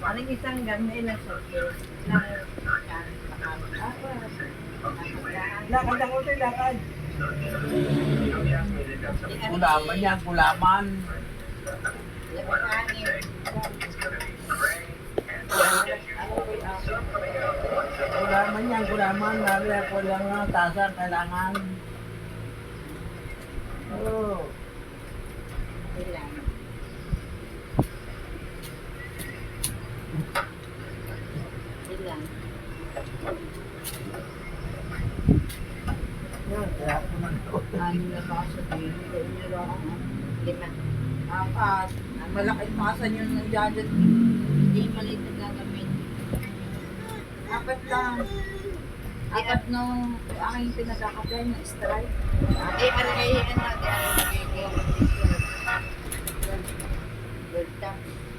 Aling isang ganda ilang showcase ng Lakad ako tayo, lakad. Gulaman yan, gulaman. Gulaman yan, gulaman. Lalo ko lang ang tasa kailangan. Oh. Yan, kaya ako man ito. Ano na ba sa tingin? Lima. Apat. Ang malaking pasan yun nandiyan dyan. Hindi maliit na gagamit. Apat lang. Apat nung aking pinagkakapay na strike. Eh, ano natin? Ano natin?